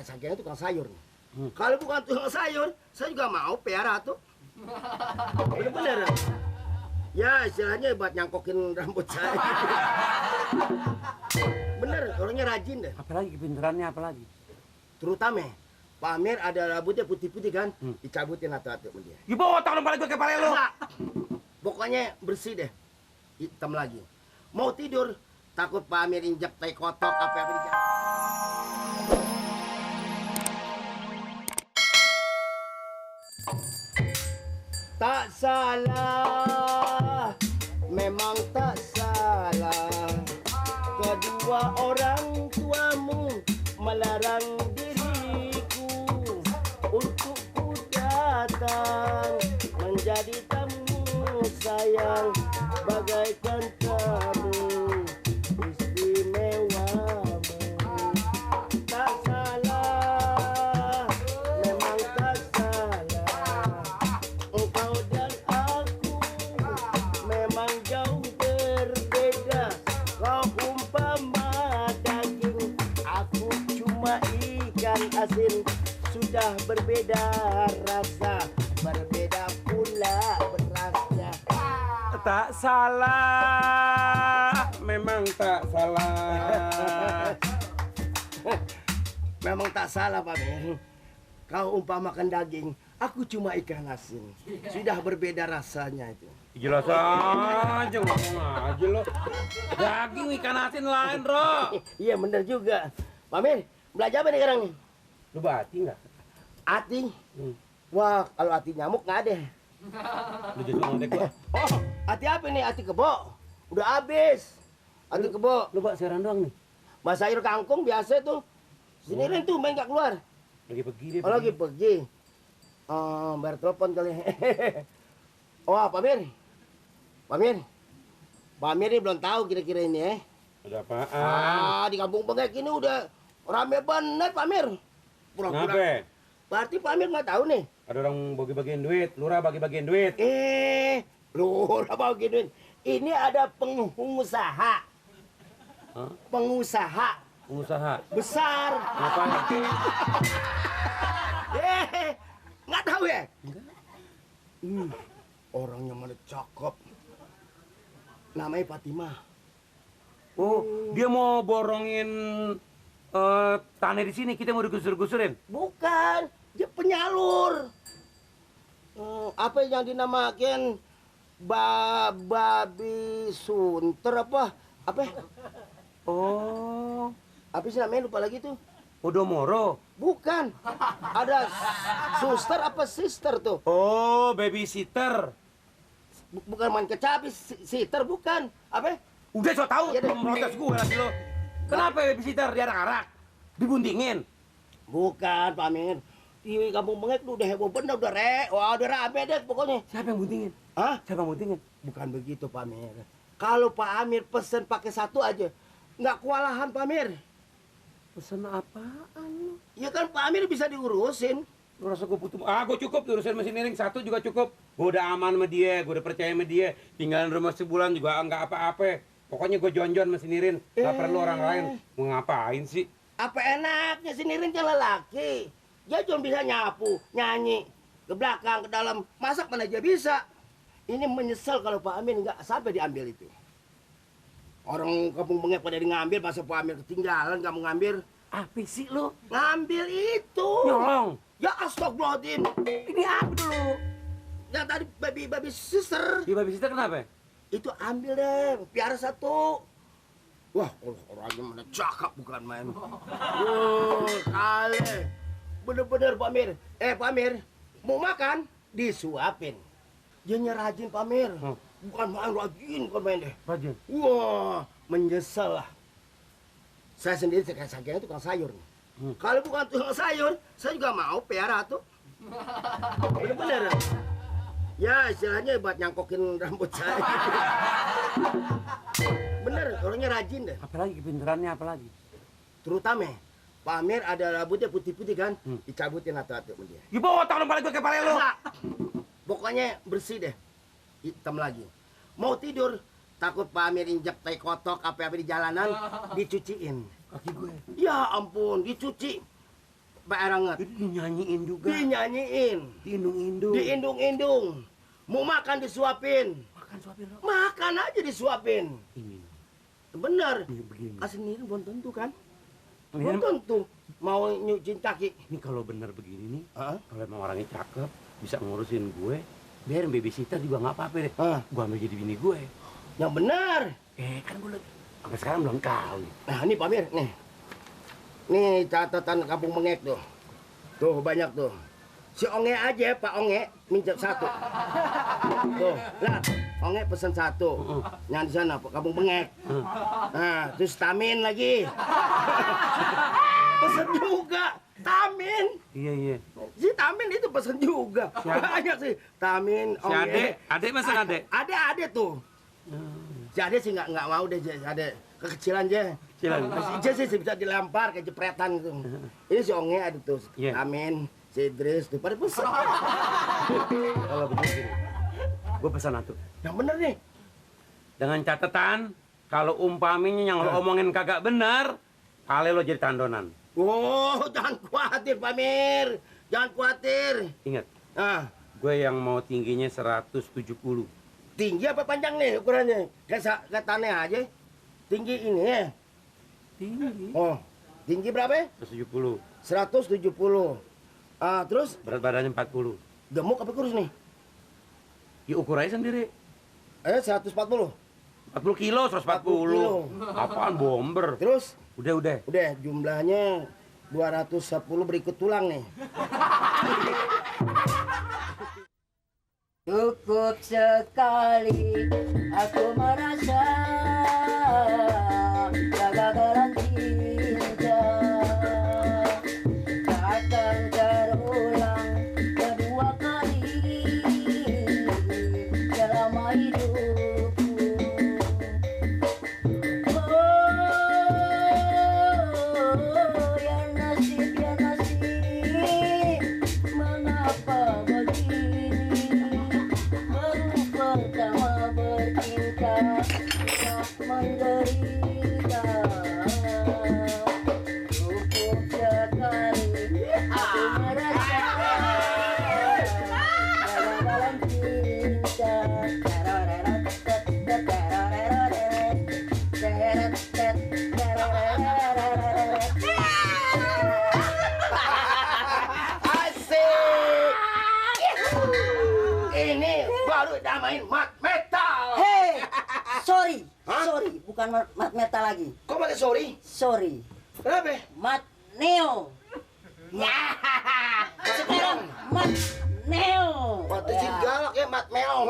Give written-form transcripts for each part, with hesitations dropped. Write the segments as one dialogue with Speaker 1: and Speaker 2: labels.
Speaker 1: sakit tukang sayur. Kalau bukan tukang sayur, saya juga mau pelihara tuh. Bener-bener. Ya istilahnya buat nyangkokin rambut saya. Bener, orangnya rajin deh.
Speaker 2: Apalagi kepinterannya apalagi?
Speaker 1: Terutama Pak Amir ada rambutnya putih-putih kan, dicabutin atau-atau sama dia.
Speaker 2: Dibawa tangan balik gue ke kepala lu.
Speaker 1: Pokoknya bersih deh, hitam lagi. Mau tidur, takut Pak Amir injak tai kotok apa-apa di jalan. Tak salah, memang tak salah. Kedua orang tuamu melarang diriku untuk ku datang menjadi tamu sayang bagaikan tamu istimewamu. Tak salah, memang tak salah. Engkau dan aku memang jauh berbeda. Kau umpama daging, aku cuma ikan asin. Sudah berbeda rasa, berbeda pula berasnya.
Speaker 2: Tak salah, memang tak salah.
Speaker 1: Memang tak salah Pak Mir. Kau umpamakan daging, aku cuma ikan asin. Sudah berbeda rasanya itu.
Speaker 2: Jelas aja ngomong aja lo. Daging ikan asin lain, Bro.
Speaker 1: Iya bener juga. Pak Mir, belajar apa nih sekarang nih?
Speaker 2: Lu bati nggak?
Speaker 1: Ati? Wah, kalau ati nyamuk nggak ada.
Speaker 2: Lu jadi ngondek gua.
Speaker 1: Oh, ati apa nih? Ati kebo. Udah habis. Ati kebo.
Speaker 2: Lu bak siaran doang nih.
Speaker 1: Mas sayur kangkung biasa tuh. Sini tuh main nggak keluar.
Speaker 2: Lagi pergi dia.
Speaker 1: Oh, lagi pergi. Oh, bayar telepon kali. Oh, Pak Mir. Pak Mir. Pak Mir ini belum tahu kira-kira ini ya.
Speaker 2: Ada apaan?
Speaker 1: Di kampung Bengek ini udah rame banget Pak Mir. Pura-pura.
Speaker 2: Kenapa?
Speaker 1: Berarti Pak Mir nggak tahu nih.
Speaker 2: Ada orang bagi-bagian duit, lurah bagi-bagian duit.
Speaker 1: Lurah bagi duit. Ini ada pengusaha.
Speaker 2: Hah?
Speaker 1: Pengusaha
Speaker 2: Pengusaha.
Speaker 1: besar.
Speaker 2: Ngapain?
Speaker 1: Nggak tahu ya? Orangnya mana cakep. Namanya Fatimah.
Speaker 2: Oh, dia mau borongin tanah di sini, kita mau digusur-gusurin.
Speaker 1: Bukan, dia penyalur. Apa yang dinamakan babi sunter apa? Apa?
Speaker 2: Oh,
Speaker 1: Apa sih namanya lupa lagi tuh?
Speaker 2: Podomoro.
Speaker 1: Bukan. Ada suster apa sister tuh?
Speaker 2: Oh, babysitter.
Speaker 1: Bukan main kecapi, sister bukan. Apa?
Speaker 2: Udah so tau,
Speaker 1: Iya deh.
Speaker 2: protes gue lagi lo. Kenapa babysitter diarak-arak? Dibuntingin?
Speaker 1: Bukan, Pak Amir. Di kampung Bengek udah heboh bener, wah udah rame deh pokoknya.
Speaker 2: Siapa yang buntingin?
Speaker 1: Hah?
Speaker 2: Siapa yang buntingin?
Speaker 1: Bukan begitu, Pak Amir. Kalau Pak Amir pesen pakai satu aja, nggak kewalahan, Pak Amir.
Speaker 2: Pesan apaan lu?
Speaker 1: Ya kan Pak Amir bisa diurusin.
Speaker 2: Lu rasa gue butuh? Gue cukup urusan mesin miring satu juga cukup. Gue udah aman sama dia, gue udah percaya sama dia. Tinggalin rumah sebulan juga nggak apa-apa. Pokoknya gue jonjon mesin miring. Nggak perlu orang lain. Mau ngapain sih?
Speaker 1: Apa enaknya si Nirin kan lelaki. Dia cuma bisa nyapu, nyanyi, ke belakang, ke dalam. Masak mana aja bisa. Ini menyesal kalau Pak Amir nggak sampai diambil itu. Orang kampung Bengek pada ngambil, masa Pak Amir ketinggalan nggak mau ngambil.
Speaker 2: Apa sih lu?
Speaker 1: Ngambil itu.
Speaker 2: Nyolong.
Speaker 1: Ya astagfirullahaladzim.
Speaker 2: Ini apa dulu?
Speaker 1: Yang tadi babi sister.
Speaker 2: Di babysitter kenapa?
Speaker 1: Itu ambil deh, piara satu. Wah, orangnya mana cakep bukan main. Kali. Bener-bener Pak Amir. Pak Amir, mau makan? Disuapin. Dia rajin Pak Amir. Bukan main rajin, bukan main deh.
Speaker 2: Rajin.
Speaker 1: Wah, menyesal lah. Saya sendiri sakitnya tukang sayur. Kalau bukan tukang sayur, saya juga mau pelihara tuh. Bener-bener. Ya istilahnya buat nyangkokin rambut saya. Bener, orangnya rajin deh.
Speaker 2: Apalagi kepinterannya apalagi?
Speaker 1: Terutama Pak Amir ada rambutnya putih-putih kan, dicabutin atau-atau sama dia.
Speaker 2: Dibawa tangan balik gue ke kepala lu.
Speaker 1: Pokoknya bersih deh, hitam lagi. Mau tidur, takut Pak Amir injak tai kotok apa-apa di jalanan, dicuciin.
Speaker 2: Kaki gue.
Speaker 1: Ya ampun, dicuci. Pak Eranget.
Speaker 2: Dinyanyiin juga.
Speaker 1: Dinyanyiin.
Speaker 2: Diindung-indung.
Speaker 1: Diindung-indung. Mau makan disuapin.
Speaker 2: Makan suapin lo.
Speaker 1: Makan aja disuapin.
Speaker 2: Ini.
Speaker 1: Bener.
Speaker 2: Ini begini.
Speaker 1: Sendiri belum tentu kan?
Speaker 2: Ini,
Speaker 1: Belum tentu. Mau nyuciin kaki.
Speaker 2: ini kalau bener begini nih,
Speaker 1: Hah?
Speaker 2: kalau emang orangnya cakep, bisa ngurusin gue, biarin babysitter juga nggak apa-apa deh.
Speaker 1: Hah?
Speaker 2: Gue ambil jadi bini gue.
Speaker 1: Yang benar.
Speaker 2: Kan gue sampai sekarang belum kawin.
Speaker 1: Nah, ini Pak Mir, nih. Nih catatan kampung Bengek tuh. Tuh banyak tuh. Si Onge aja, Pak Onge, minta satu. Tuh, lah, Onge pesen satu. Yang di sana, kampung Bengek. Nah, terus Tamin lagi. Pesen juga, Tamin.
Speaker 2: Iya.
Speaker 1: Si Tamin itu pesen juga. Banyak sih. Tamin,
Speaker 2: Si
Speaker 1: Onge.
Speaker 2: Ade masa Ade?
Speaker 1: Ade tuh. Si Ade sih nggak mau deh, si Ade kekecilan aja.
Speaker 2: Cilan.
Speaker 1: Si Ije sih bisa dilempar kayak jepretan gitu. Ini si Onge ada tuh,
Speaker 2: Iya.
Speaker 1: Amin, si Idris tuh pada pesan.
Speaker 2: Kalau begini, gue pesan satu.
Speaker 1: Yang bener nih.
Speaker 2: Dengan catatan, kalau umpaminya yang lo omongin kagak benar, kali lo jadi tandonan.
Speaker 1: Oh, jangan khawatir Pak Mir, jangan khawatir.
Speaker 2: Ingat,
Speaker 1: Ah,
Speaker 2: gue yang mau tingginya 170.
Speaker 1: tinggi apa panjang nih ukurannya? Kayak tanah aja. Tinggi ini ya.
Speaker 2: Tinggi.
Speaker 1: Oh, tinggi berapa ya?
Speaker 2: 170.
Speaker 1: 170. Ah, terus
Speaker 2: Berat badannya 40.
Speaker 1: gemuk apa kurus nih?
Speaker 2: Ya ukur aja sendiri.
Speaker 1: 140.
Speaker 2: 40 kilo, 140. Apaan bomber?
Speaker 1: Terus
Speaker 2: Udah.
Speaker 1: udah jumlahnya 210 berikut tulang nih.
Speaker 3: Cukup sekali aku merasa kegagalan cinta takkan terulang kedua kali dalam hidupku. Oh, ya nasib, mengapa begini? Baru pertama bercinta, tak menderita. Cukup sekali aku merasa dalam cinta.
Speaker 1: Asik. Ini baru namain mat metal.
Speaker 3: Hei, sorry,
Speaker 1: Hah?
Speaker 3: sorry, bukan mat metal lagi.
Speaker 1: Kok pakai sorry?
Speaker 3: Sorry,
Speaker 1: Kenapa?
Speaker 3: mat neo. Ya, sekarang mat neo.
Speaker 1: Waktu si galak ya mat meong.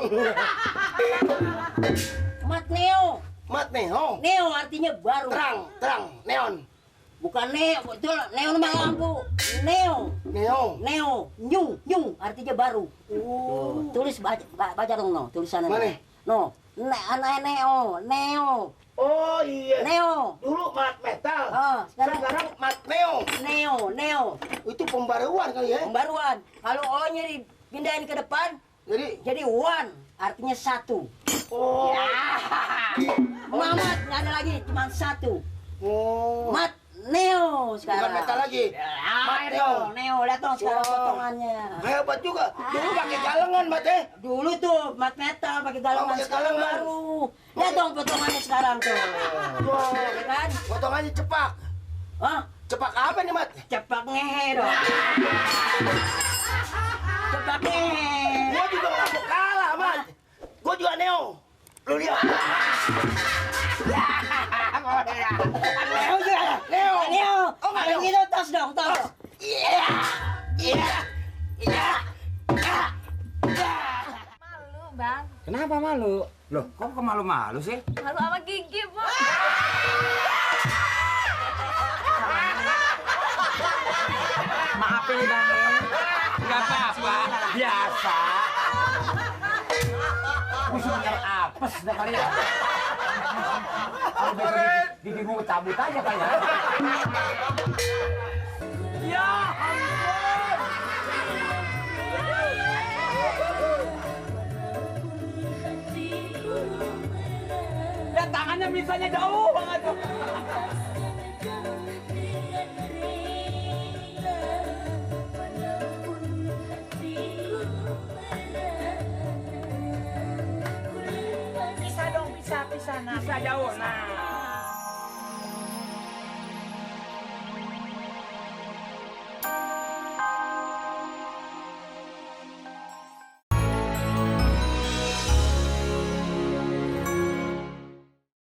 Speaker 3: Mat neo.
Speaker 1: Mat meong.
Speaker 3: Neo artinya baru.
Speaker 1: Terang, neon.
Speaker 3: Bukan neo, itu neo nama lampu. Neo,
Speaker 1: Neong.
Speaker 3: neo, nyung artinya baru. Tulis baca dong no, tulisannya.
Speaker 1: Mana?
Speaker 3: No, neo, neo,
Speaker 1: Oh iya.
Speaker 3: neo.
Speaker 1: Dulu mat metal.
Speaker 3: Oh,
Speaker 1: Sekarang mat meong.
Speaker 3: Neo.
Speaker 1: Itu pembaruan kali ya.
Speaker 3: Pembaruan. Kalau O-nya dipindahin ke depan, jadi one, artinya satu.
Speaker 1: Oh.
Speaker 3: Ya. Mamat nggak ada lagi, cuma satu.
Speaker 1: Oh.
Speaker 3: Mat Neo sekarang.
Speaker 1: Bukan metal lagi. Mat
Speaker 3: Neo. Neo, lihat dong sekarang
Speaker 1: Wah.
Speaker 3: potongannya.
Speaker 1: Hebat juga. Dulu pakai galengan mat ya.
Speaker 3: Dulu tuh mat metal pakai galangan,
Speaker 1: pakai
Speaker 3: sekarang
Speaker 1: galangan.
Speaker 3: baru. Lihat dong potongannya sekarang tuh.
Speaker 1: Wah.
Speaker 3: Ya kan?
Speaker 1: Potongannya cepak.
Speaker 3: Hah?
Speaker 1: Cepak apa nih mat?
Speaker 3: Cepak ngehe dong. Cepak ngehe.
Speaker 1: Gua juga nggak mau kalah mat. Gua juga neo. Lu lihat.
Speaker 3: Neo juga.
Speaker 1: Neo.
Speaker 3: Neo.
Speaker 1: Oh, nggak
Speaker 3: Kalau
Speaker 1: Neo.
Speaker 3: gitu tos dong, tos.
Speaker 1: Iya.
Speaker 4: Malu, Bang.
Speaker 2: Kenapa malu? Loh, kok malu-malu sih?
Speaker 4: Malu sama gigi, Bang.
Speaker 2: Maafin nih Bang. Enggak apa-apa, biasa. Musuhnya apes dah kali ya. Kalau besok gigi gua cabut aja kali ya. Ya ampun. Ya tangannya bisanya jauh banget tuh.
Speaker 5: Bisa jauh. Nah.